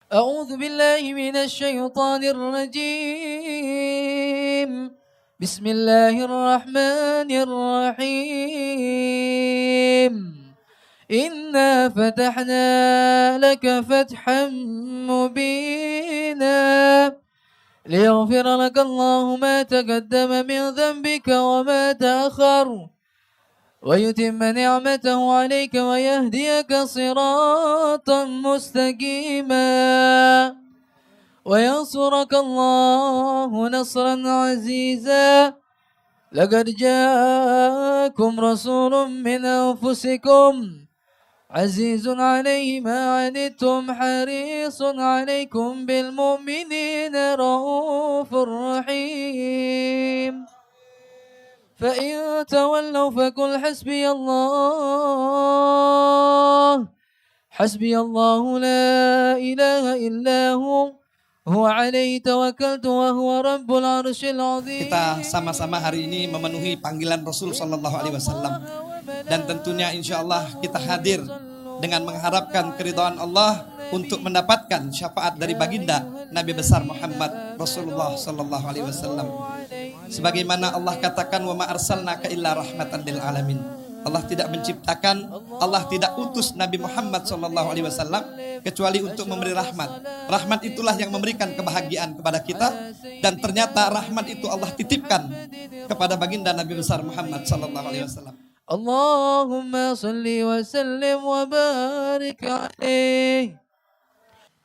أعوذ بالله من الشيطان الرجيم. بسم الله الرحمن الرحيم. إنا فتحنا لك فتحا مبينا ليغفر لك الله ما تقدم من ذنبك وما تأخر ويتم نعمته عليك ويهديك صراطا مستقيما وينصرك الله نصرا عزيزا. لقد جاءكم رسول من أنفسكم عزيز عليه ما عنتم حريص عليكم بالمؤمنين رؤوف رحيم. فإن تولوا فقل حسبي الله لا إله إلا هو عليه توكلت وهو رب العرش العظيم. Kita sama-sama hari ini memenuhi panggilan Rasul Sallallahu Alaihi Wasallam, dan tentunya insya Allah kita hadir dengan mengharapkan keridhaan Allah untuk mendapatkan syafaat dari baginda Nabi besar Muhammad Rasulullah Sallallahu Alaihi Wasallam. Sebagaimana Allah katakan, wa ma arsalnaka illa rahmatan lil alamin. Allah tidak menciptakan, Allah tidak utus Nabi Muhammad Sallallahu Alaihi Wasallam kecuali untuk memberi rahmat. Rahmat itulah yang memberikan kebahagiaan kepada kita, dan ternyata rahmat itu Allah titipkan kepada baginda Nabi besar Muhammad Sallallahu Alaihi Wasallam. Allahumma salli wa sallim wa barik alaihi.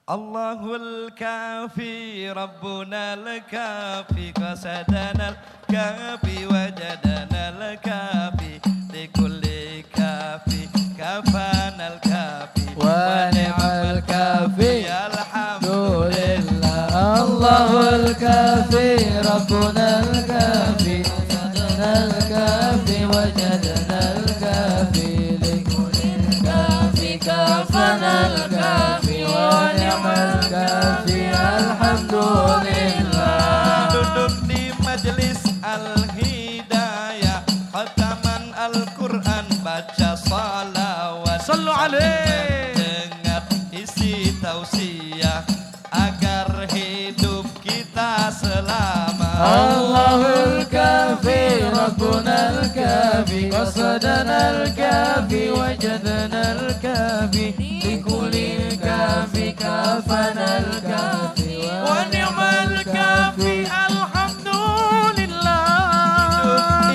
Allahul kafi Rabbuna al-kafi qasadana al-kafi wajadana al-kafi likulli kafi kafana al-kafi wa ni'mal kafi alhamdulillah. Allahul kafi Rabbuna al-kafi qasadana al-kafi wajadana al-kafi likulli kafi kafana al-kafi wa ni'mal kafi alhamdulillah. Duduk di majelis al-hidayah, khataman al-Quran, baca salawat, sallu alaihi, dengar isi tausiah agar hidup kita selamat. Allahul kafi Rabbuna al-kafi qasadana al-kafi wajadana al-kafi likulli kafi kafana al-kafi wa ni'mal kafi alhamdulillah.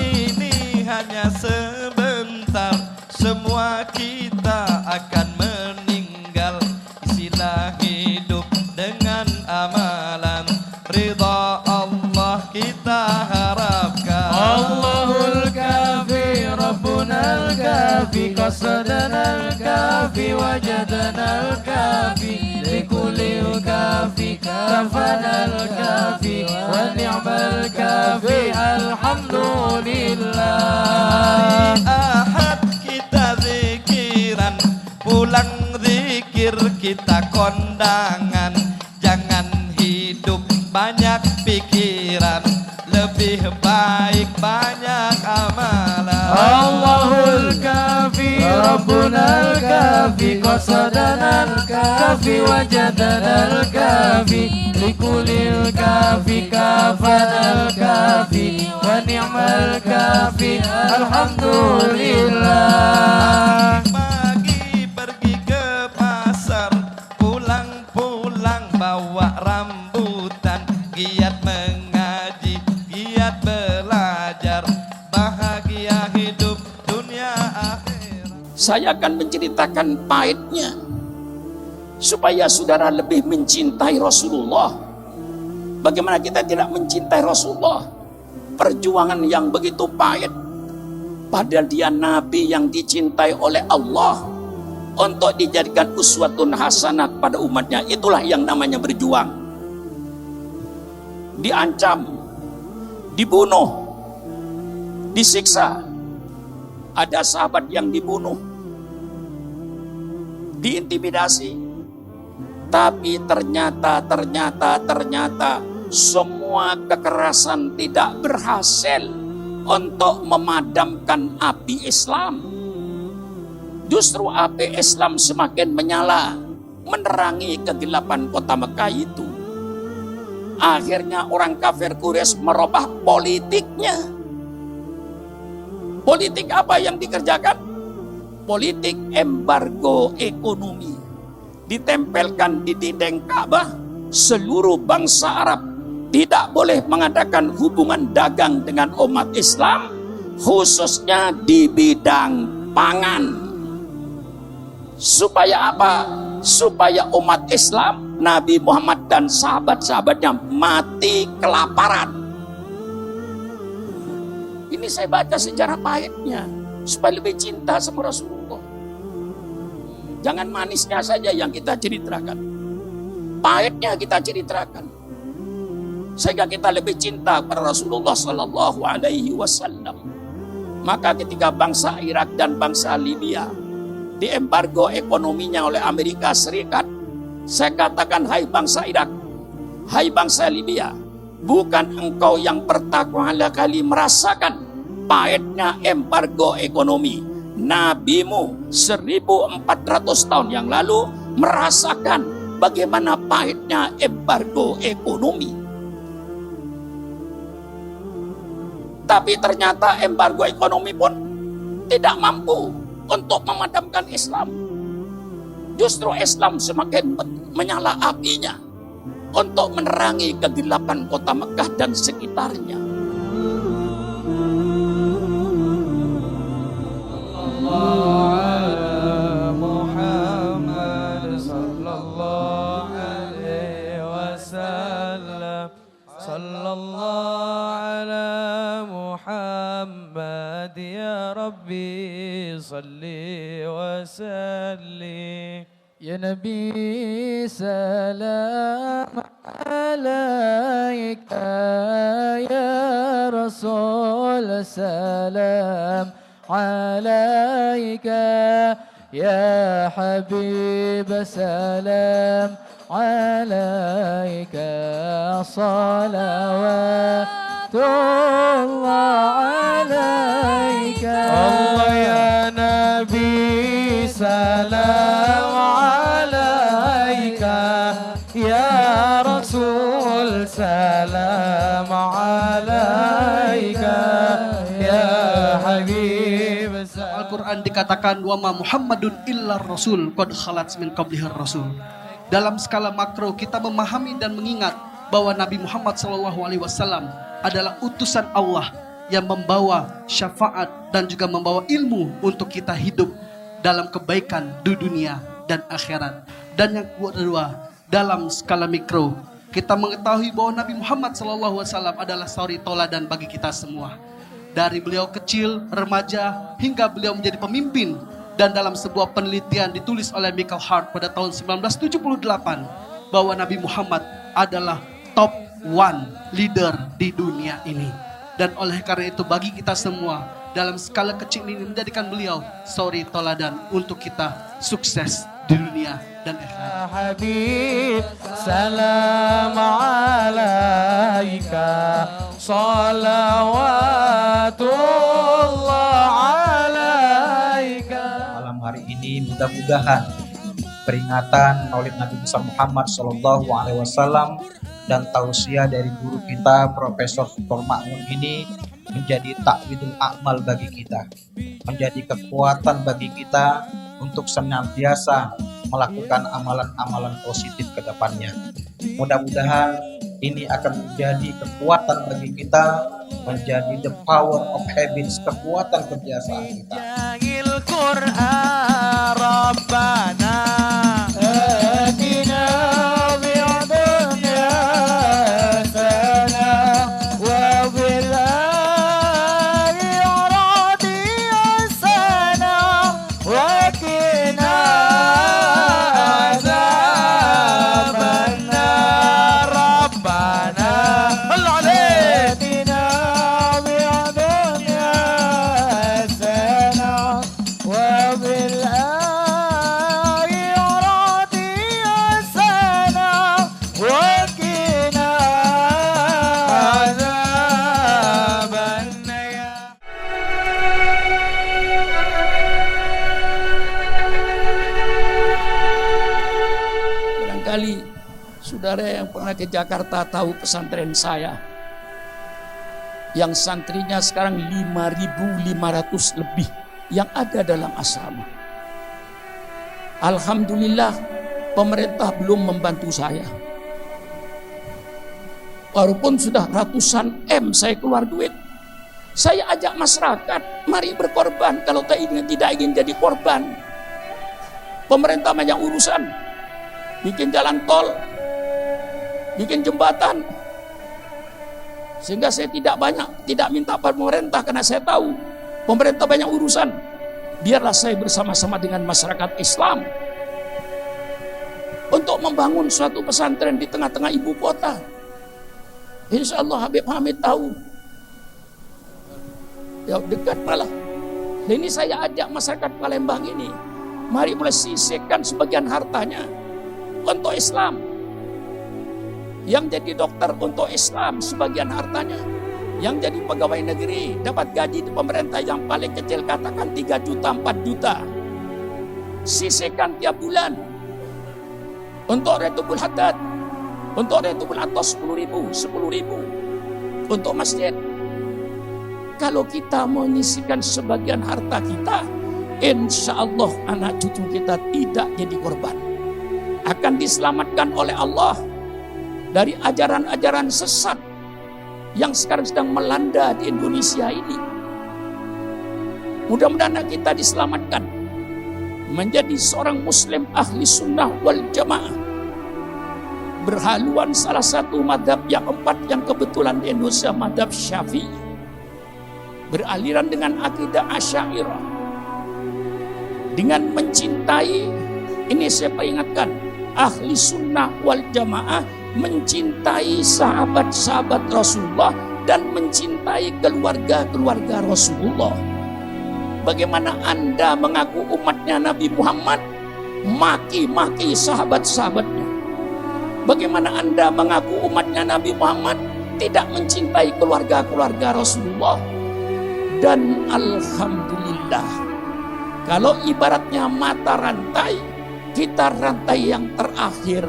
Hidup ini hanya sebentar, semua kita akan meninggal. Isilah hidup dengan amalan, ridha Allah kita harapkan. Allahul kafi Rabbuna al-kafi qasadana al-kafi wajadana al-kafi likulli kafi kafana al-kafi wa ni'mal kafi alhamdulillah. Ahad kita zikiran, pulang zikir kita kondangan. Jangan hidup banyak pikiran, lebih baik banyak amalan. Allahul kafi Rabbuna al-kafi qasadana al-kafi wajadana al-kafi likulli kafi kafana al-kafi wa ni'mal kafi alhamdulillah. Pagi pergi ke pasar, pulang-pulang bawa rambutan, giat mengaji, giat belajar, bahagia hidup dunia akhirat. Saya akan menceritakan pahitnya supaya saudara lebih mencintai Rasulullah. Bagaimana kita tidak mencintai Rasulullah? Perjuangan yang begitu pahit, padahal dia Nabi yang dicintai oleh Allah untuk dijadikan uswatun hasanah pada umatnya. Itulah yang namanya berjuang. Diancam, dibunuh, disiksa. Ada sahabat yang dibunuh, diintimidasi. Tapi ternyata semua kekerasan tidak berhasil untuk memadamkan api Islam. Justru api Islam semakin menyala. menerangi kegelapan kota Mekah itu. Akhirnya orang kafir Quraisy merubah politiknya. Politik apa yang dikerjakan? Politik embargo ekonomi. Ditempelkan di dinding Ka'bah, seluruh bangsa Arab tidak boleh mengadakan hubungan dagang dengan umat Islam, khususnya di bidang pangan. Supaya apa? Supaya umat Islam, Nabi Muhammad dan sahabat-sahabatnya mati kelaparan. Ini saya baca sejarah pahitnya, supaya lebih cinta sama Rasulullah. Jangan manisnya saja yang kita ceritakan, pahitnya kita ceritakan, sehingga kita lebih cinta pada Rasulullah Sallallahu Alaihi Wasallam. Maka ketika bangsa Irak dan bangsa Libya diembargo ekonominya oleh Amerika Serikat, saya katakan, hai bangsa Irak, hai bangsa Libya, bukan engkau yang pertama kali merasakan pahitnya embargo ekonomi. Nabimu 1400 tahun yang lalu merasakan bagaimana pahitnya embargo ekonomi. Tapi ternyata embargo ekonomi pun tidak mampu untuk memadamkan Islam. Justru Islam semakin menyala apinya untuk menerangi kegelapan kota Mekah dan sekitarnya. Ya Rabbi salli wa salli ya Nabi salam alaika ya Rasul salam alaika ya Habib salam alaika salawatullah alaika Allah ya Nabi salam alaika ya Rasul salam alaika ya Habib. Al-Quran dikatakan wa ma Muhammadun illa rasul qad khalat min qablihir rasul. Dalam skala makro kita memahami dan mengingat bahwa Nabi Muhammad SAW adalah utusan Allah yang membawa syafaat dan juga membawa ilmu untuk kita hidup dalam kebaikan di dunia dan akhirat. Dan yang kedua, dalam skala mikro kita mengetahui bahwa Nabi Muhammad SAW adalah suri toladan bagi kita semua. Dari beliau kecil, remaja, hingga beliau menjadi pemimpin. Dan dalam sebuah penelitian ditulis oleh Michael Hart pada tahun 1978 bahwa Nabi Muhammad adalah top 1 leader di dunia ini. Dan oleh karena itu bagi kita semua dalam skala kecil ini menjadikan beliau suri toladan untuk kita sukses di dunia dan akhirat. Habib salam alaika salawatullah alaika. Malam hari ini mudah-mudahan peringatan Maulid Nabi besar Muhammad SAW dan tausiah dari guru kita Profesor Dr. Ma'mun ini menjadi takwidul amal bagi kita, menjadi kekuatan bagi kita untuk senantiasa melakukan amalan-amalan positif ke depannya. Mudah-mudahan ini akan menjadi kekuatan bagi kita, menjadi the power of habits, kekuatan kebiasaan kita. Well, Saudara yang pernah ke Jakarta tahu pesantren saya, yang santrinya sekarang 5.500 lebih yang ada dalam asrama. Alhamdulillah pemerintah belum membantu saya. Walaupun sudah ratusan M saya keluar duit, saya ajak masyarakat, mari berkorban kalau tidak ingin jadi korban. Pemerintah banyak urusan, bikin jalan tol, bikin jembatan, sehingga saya tidak minta pada pemerintah karena saya tahu pemerintah banyak urusan. Biarlah saya bersama-sama dengan masyarakat Islam untuk membangun suatu pesantren di tengah-tengah ibu kota. Insya Allah Habib Hamid tahu. Ya dekat malah. Dan ini saya ajak masyarakat Palembang ini, mari mulai sisihkan sebagian hartanya untuk Islam. Yang jadi dokter untuk Islam sebagian hartanya. Yang jadi pegawai negeri dapat gaji di pemerintah yang paling kecil katakan 3 juta, 4 juta. Sisihkan tiap bulan. Untuk Retubul Haddad, untuk Retubul Atos 10.000. Untuk masjid. Kalau kita menyisihkan sebagian harta kita, insya Allah anak cucu kita tidak jadi korban. Akan diselamatkan oleh Allah dari ajaran-ajaran sesat yang sekarang sedang melanda di Indonesia ini. Mudah-mudahan kita diselamatkan menjadi seorang muslim ahli sunnah wal jamaah, berhaluan salah satu madhab yang 4 yang kebetulan di Indonesia, madhab Syafi'i, beraliran dengan akidah Asy'ariyah, dengan mencintai, ini saya peringatkan, ahli sunnah wal jamaah mencintai sahabat-sahabat Rasulullah dan mencintai keluarga-keluarga Rasulullah. Bagaimana Anda mengaku umatnya Nabi Muhammad, maki-maki sahabat-sahabatnya? Bagaimana Anda mengaku umatnya Nabi Muhammad, tidak mencintai keluarga-keluarga Rasulullah? Dan alhamdulillah, kalau ibaratnya mata rantai, kita rantai yang terakhir.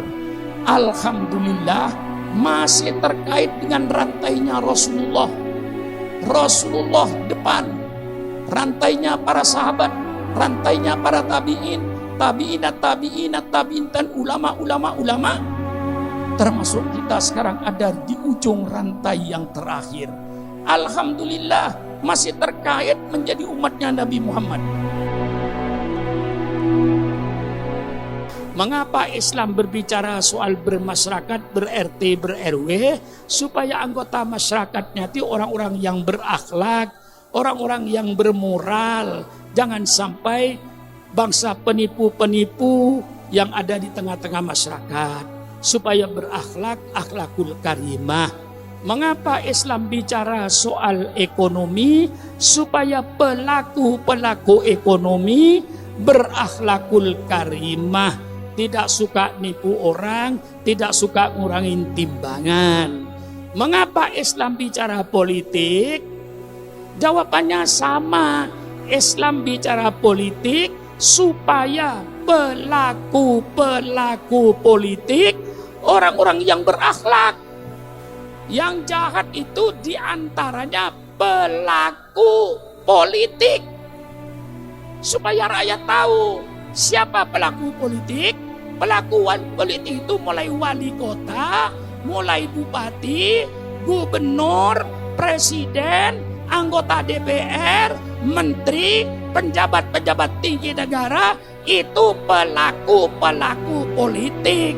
Alhamdulillah masih terkait dengan rantainya Rasulullah. Rasulullah depan, rantainya para sahabat, rantainya para tabi'in, tabi'in dan ulama. Termasuk kita sekarang ada di ujung rantai yang terakhir. Alhamdulillah masih terkait menjadi umatnya Nabi Muhammad. Mengapa Islam berbicara soal bermasyarakat, ber-RT, ber-RW, supaya anggota masyarakatnya itu orang-orang yang berakhlak, orang-orang yang bermoral. Jangan sampai bangsa penipu-penipu yang ada di tengah-tengah masyarakat, supaya berakhlak, akhlakul karimah. Mengapa Islam bicara soal ekonomi, supaya pelaku-pelaku ekonomi berakhlakul karimah, tidak suka nipu orang, tidak suka ngurangin timbangan. Mengapa Islam bicara politik? Jawabannya sama. Islam bicara politik supaya pelaku-pelaku politik orang-orang yang berakhlak. Yang jahat itu diantaranya pelaku politik. Supaya rakyat tahu siapa pelaku politik. Pelaku politik itu mulai wali kota, mulai bupati, gubernur, presiden, anggota DPR, menteri, penjabat-penjabat tinggi negara, itu pelaku-pelaku politik.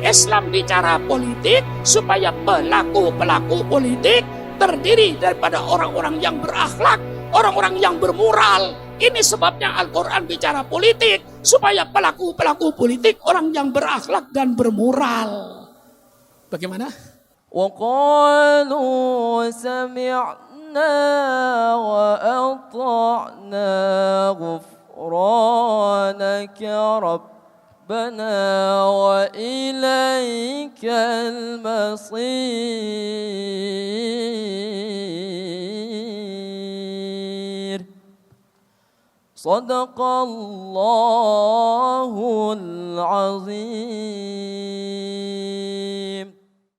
Islam bicara politik supaya pelaku-pelaku politik terdiri daripada orang-orang yang berakhlak, orang-orang yang bermoral. Ini sebabnya Al-Quran bicara politik, supaya pelaku-pelaku politik orang yang berakhlak dan bermoral. Bagaimana? وقالوا سمعنا وأطعنا غفرانك ربنا وإليك المصير صدق الله العظيم